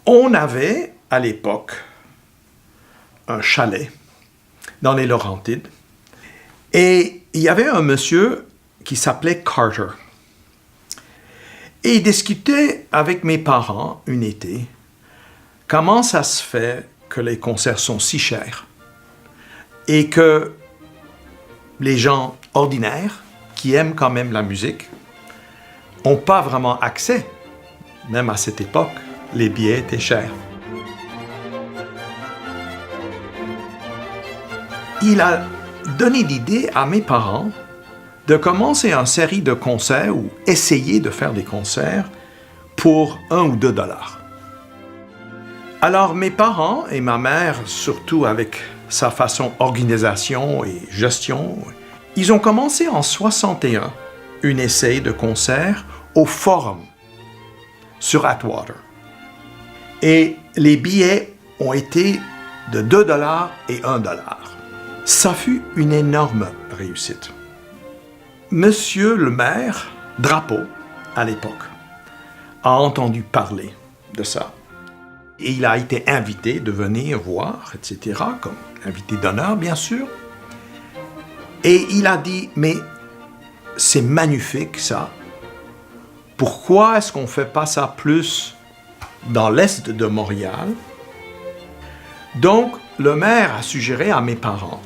On avait, à l'époque, un chalet dans les Laurentides. Et il y avait un monsieur qui s'appelait Carter. Et il discutait avec mes parents, une été, comment ça se fait que les concerts sont si chers et que les gens ordinaires, qui aiment quand même la musique, n'ont pas vraiment accès. Même à cette époque, les billets étaient chers. Il a donné l'idée à mes parents de commencer une série de concerts ou essayer de faire des concerts pour 1 ou 2 dollars. Alors mes parents et ma mère, surtout avec sa façon organisation et gestion, ils ont commencé en 61 une essai de concert au Forum sur Atwater. Et les billets ont été de 2 dollars et 1 dollar. Ça fut une énorme réussite. Monsieur le maire, Drapeau, à l'époque, a entendu parler de ça. Et il a été invité de venir voir, etc., comme invité d'honneur, bien sûr. Et il a dit, mais c'est magnifique, ça. Pourquoi est-ce qu'on ne fait pas ça plus dans l'est de Montréal? Donc, le maire a suggéré à mes parents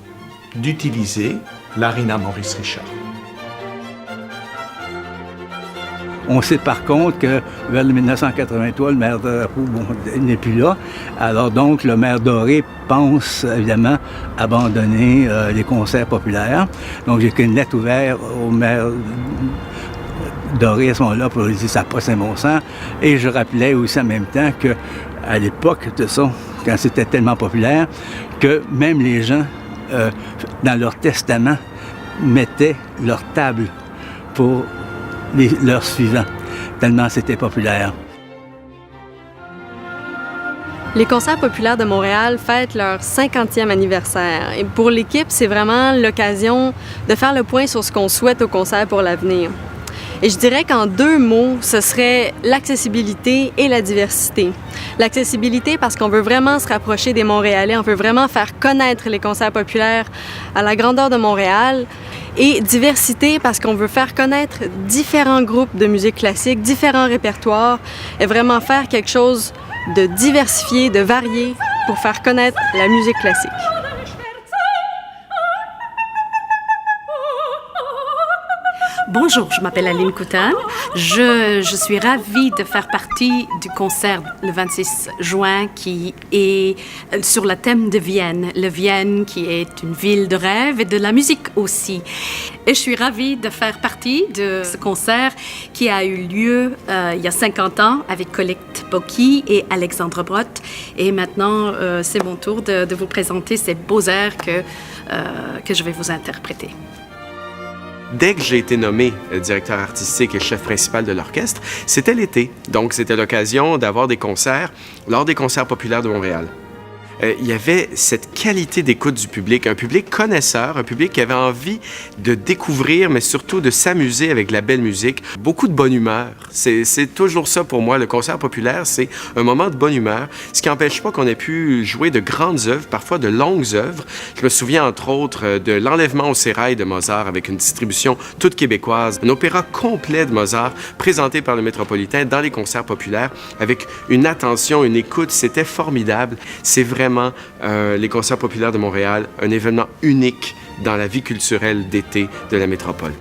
d'utiliser l'Arena Maurice Richard. On sait par contre que vers le 1983, le maire Drapeau n'est plus là. Alors donc, le maire Doré pense évidemment abandonner les concerts populaires. Donc, j'ai écrit une lettre ouverte au maire Doré à ce moment-là pour lui dire ça n'a pas bon sens. Et je rappelais aussi en même temps qu'à l'époque de ça, quand c'était tellement populaire, que même les gens, dans leur testament, mettaient leur table pour leurs suivants, tellement c'était populaire. Les concerts populaires de Montréal fêtent leur 50e anniversaire. Et pour l'équipe, c'est vraiment l'occasion de faire le point sur ce qu'on souhaite au concert pour l'avenir. Et je dirais qu'en 2 mots, ce serait l'accessibilité et la diversité. L'accessibilité parce qu'on veut vraiment se rapprocher des Montréalais, on veut vraiment faire connaître les concerts populaires à la grandeur de Montréal. Et diversité parce qu'on veut faire connaître différents groupes de musique classique, différents répertoires, et vraiment faire quelque chose de diversifié, de varié pour faire connaître la musique classique. Bonjour, je m'appelle Aline Coutan. Je suis ravie de faire partie du concert le 26 juin qui est sur le thème de Vienne. Le Vienne qui est une ville de rêve et de la musique aussi. Et je suis ravie de faire partie de ce concert qui a eu lieu il y a 50 ans avec Colette Bocky et Alexandre Brott. Et maintenant, c'est mon tour de vous présenter ces beaux airs que je vais vous interpréter. Dès que j'ai été nommé directeur artistique et chef principal de l'orchestre, c'était l'été. Donc, c'était l'occasion d'avoir des concerts lors des concerts populaires de Montréal. Il y avait cette qualité d'écoute du public, un public connaisseur, un public qui avait envie de découvrir, mais surtout de s'amuser avec de la belle musique. Beaucoup de bonne humeur. C'est toujours ça pour moi. Le concert populaire, c'est un moment de bonne humeur, ce qui n'empêche pas qu'on ait pu jouer de grandes œuvres, parfois de longues œuvres. Je me souviens, entre autres, de L'Enlèvement au sérail de Mozart avec une distribution toute québécoise, un opéra complet de Mozart présenté par le Métropolitain dans les concerts populaires avec une attention, une écoute. C'était formidable. C'est vraiment les concerts populaires de Montréal, un événement unique dans la vie culturelle d'été de la métropole.